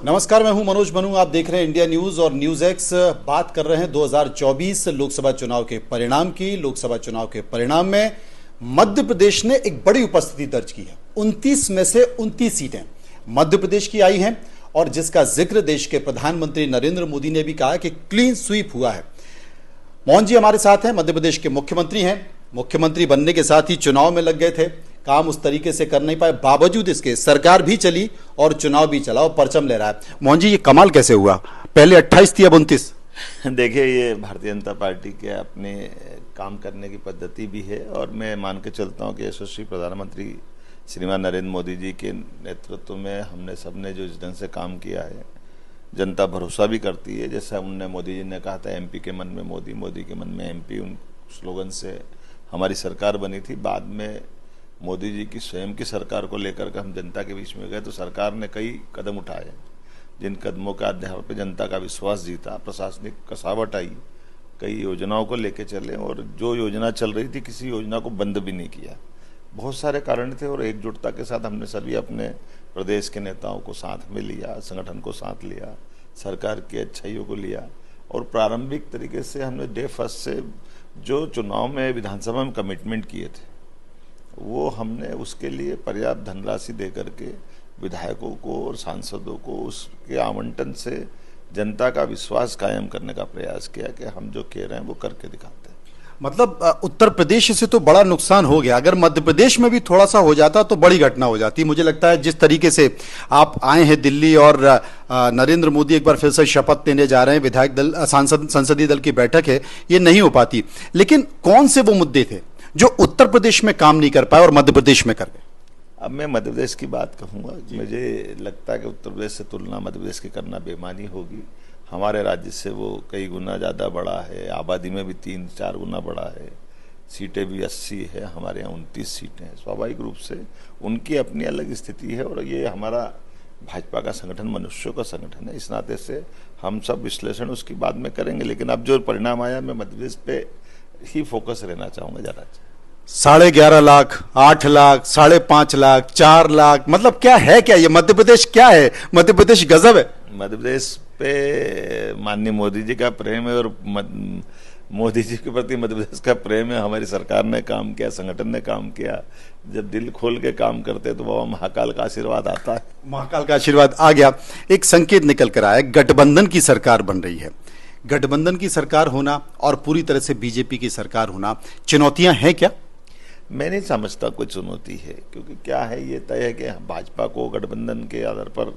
नमस्कार, मैं हूं मनोज बनू। आप देख रहे हैं इंडिया न्यूज और न्यूज एक्स। बात कर रहे हैं 2024 लोकसभा चुनाव के परिणाम की। लोकसभा चुनाव के परिणाम में मध्य प्रदेश ने एक बड़ी उपस्थिति दर्ज की है। 29 में से 29 सीटें मध्य प्रदेश की आई हैं और जिसका जिक्र देश के प्रधानमंत्री नरेंद्र मोदी ने भी कहा कि क्लीन स्वीप हुआ है। मोहन जी हमारे साथ हैं, मध्य प्रदेश के मुख्यमंत्री हैं। मुख्यमंत्री बनने के साथ ही चुनाव में लग गए थे, काम उस तरीके से कर नहीं पाए, बावजूद इसके सरकार भी चली और चुनाव भी चला और परचम ले रहा है। मोहन जी, ये कमाल कैसे हुआ? पहले 28 थी, अब 29। देखिए, ये भारतीय जनता पार्टी के अपने काम करने की पद्धति भी है और मैं मान के चलता हूँ कि यशस्वी प्रधानमंत्री श्रीमान नरेंद्र मोदी जी के नेतृत्व में हमने सबने जो इस ढंग से काम किया है, जनता भरोसा भी करती है। जैसा उनने मोदी जी ने कहा था, एमपी के मन में मोदी, मोदी के मन में एमपी, उन स्लोगन से हमारी सरकार बनी थी। बाद में मोदी जी की स्वयं की सरकार को लेकर के हम जनता के बीच में गए तो सरकार ने कई कदम उठाए, जिन कदमों के आधार पर जनता का विश्वास जीता, प्रशासनिक कसावट आई, कई योजनाओं को लेके चले और जो योजना चल रही थी किसी योजना को बंद भी नहीं किया। बहुत सारे कारण थे और एकजुटता के साथ हमने सभी अपने प्रदेश के नेताओं को साथ में लिया, संगठन को साथ लिया, सरकार की अच्छाइयों को लिया और प्रारंभिक तरीके से हमने डे फर्स्ट से जो चुनाव में विधानसभा में कमिटमेंट किए थे वो हमने उसके लिए पर्याप्त धनराशि दे करके विधायकों को और सांसदों को उसके आवंटन से जनता का विश्वास कायम करने का प्रयास किया कि हम जो कह रहे हैं वो करके दिखाते हैं। मतलब उत्तर प्रदेश से तो बड़ा नुकसान हो गया, अगर मध्य प्रदेश में भी थोड़ा सा हो जाता तो बड़ी घटना हो जाती। मुझे लगता है जिस तरीके से आप आए हैं दिल्ली और नरेंद्र मोदी एक बार फिर से शपथ लेने जा रहे हैं, विधायक दल संसदीय दल की बैठक है, ये नहीं हो पाती। लेकिन कौन से वो मुद्दे थे जो उत्तर प्रदेश में काम नहीं कर पाए और मध्य प्रदेश में कर गए? अब मैं मध्य प्रदेश की बात कहूँगा। मुझे लगता है कि उत्तर प्रदेश से तुलना मध्य प्रदेश की करना बेईमानी होगी। हमारे राज्य से वो कई गुना ज़्यादा बड़ा है, आबादी में भी 3-4 गुना बड़ा है, सीटें भी 80 है, हमारे यहाँ 29 सीटें हैं। स्वाभाविक रूप से उनकी अपनी अलग स्थिति है और ये हमारा भाजपा का संगठन मनुष्यों का संगठन है। इस नाते से हम सब विश्लेषण उसकी बाद में करेंगे, लेकिन अब जो परिणाम आया मैं मध्य प्रदेश पे ही फोकस रहना चाहूँगा ज़्यादा। 11.5 लाख, 8 लाख, 5.5 लाख, 4 लाख, मतलब क्या है? क्या ये मध्य प्रदेश क्या है? मध्य प्रदेश गजब है। मध्य प्रदेश पे माननीय मोदी जी का प्रेम है और मोदी जी के प्रति मध्य प्रदेश का प्रेम है। हमारी सरकार ने काम किया, संगठन ने काम किया। जब दिल खोल के काम करते तो बाबा महाकाल का आशीर्वाद आता है। महाकाल का आशीर्वाद आ गया। एक संकेत निकल कर आया, गठबंधन की सरकार बन रही है। गठबंधन की सरकार होना और पूरी तरह से बीजेपी की सरकार होना चुनौतियां हैं क्या? मैं नहीं समझता कोई चुनौती है, क्योंकि क्या है, ये तय है कि भाजपा को गठबंधन के आधार पर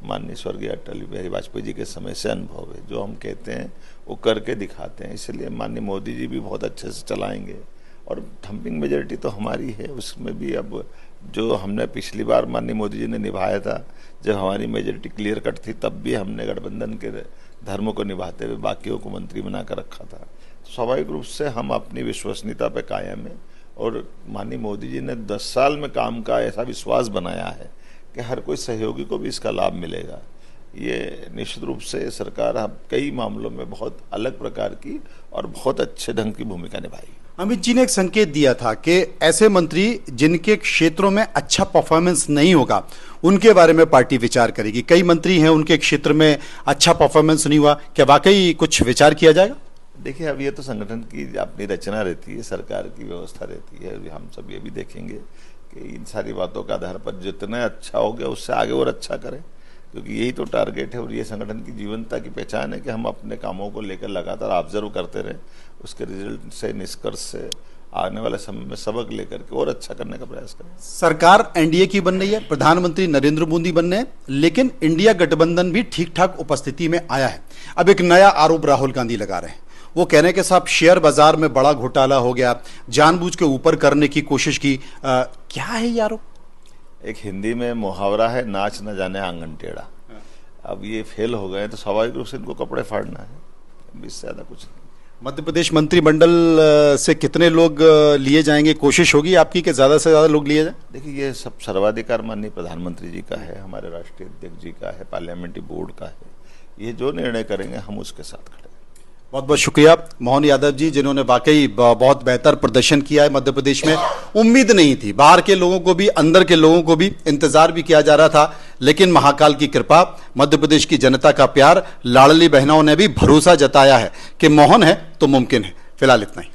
माननीय स्वर्गीय अटल बिहारी वाजपेयी जी के समय से अनुभव है। जो हम कहते हैं वो करके दिखाते हैं, इसलिए माननीय मोदी जी भी बहुत अच्छे से चलाएंगे और थम्पिंग मेजॉरिटी तो हमारी है। उसमें भी अब जो हमने पिछली बार माननीय मोदी जी ने निभाया था, जब हमारी मेजॉरिटी क्लियर कट थी, तब भी हमने गठबंधन के धर्म को निभाते हुए बाकियों को मंत्री बनाकर रखा था। स्वाभाविक रूप से हम अपनी विश्वसनीयता पे कायम है और माननीय मोदी जी ने 10 साल में काम का ऐसा विश्वास बनाया है कि हर कोई सहयोगी को भी इसका लाभ मिलेगा। ये निश्चित रूप से सरकार अब कई मामलों में बहुत अलग प्रकार की और बहुत अच्छे ढंग की भूमिका निभाई। अमित जी ने एक संकेत दिया था कि ऐसे मंत्री जिनके क्षेत्रों में अच्छा परफॉर्मेंस नहीं होगा उनके बारे में पार्टी विचार करेगी। कई मंत्री हैं उनके क्षेत्र में अच्छा परफॉर्मेंस नहीं हुआ, क्या वाकई कुछ विचार किया जाएगा? देखिए, अब ये तो संगठन की अपनी रचना रहती है, सरकार की व्यवस्था रहती है। हम सब ये भी देखेंगे कि इन सारी बातों के आधार पर जितना अच्छा हो गया उससे आगे और अच्छा करें, क्योंकि यही तो टारगेट है और ये संगठन की जीवंतता की पहचान है कि हम अपने कामों को लेकर लगातार ऑब्जर्व करते रहें, उसके रिजल्ट से, निष्कर्ष से आने वाले समय में सबक लेकर के और अच्छा करने का प्रयास करें। सरकार एनडीए की बन रही है, प्रधानमंत्री नरेंद्र मोदी बन रहे हैं, लेकिन इंडिया गठबंधन भी ठीक ठाक उपस्थिति में आया है। अब एक नया आरोप राहुल गांधी लगा रहे हैं। वो कह रहे हैं कि साहब शेयर बाजार में बड़ा घोटाला हो गया, जानबूझ के ऊपर करने की कोशिश की। क्या है ये आरोप? एक हिंदी में मुहावरा है, नाच न जाने आंगन टेढ़ा। अब ये फेल हो गए तो स्वाभाविक रूप से इनको कपड़े फाड़ना है, इससे ज्यादा कुछ नहीं। मध्य प्रदेश मंत्रिमंडल से कितने लोग लिए जाएंगे? कोशिश होगी आपकी कि ज्यादा से ज्यादा लोग लिए जाए? देखिए, ये सब सर्वाधिकार माननीय प्रधानमंत्री जी का है, हमारे राष्ट्रीय अध्यक्ष जी का है, पार्लियामेंट्री बोर्ड का है। ये जो निर्णय करेंगे हम उसके साथ खड़े। बहुत बहुत शुक्रिया मोहन यादव जी, जिन्होंने वाकई बहुत बेहतर प्रदर्शन किया है मध्य प्रदेश में। उम्मीद नहीं थी, बाहर के लोगों को भी अंदर के लोगों को भी इंतजार भी किया जा रहा था, लेकिन महाकाल की कृपा, मध्य प्रदेश की जनता का प्यार, लाडली बहनों ने भी भरोसा जताया है कि मोहन है तो मुमकिन है। फिलहाल इतना ही।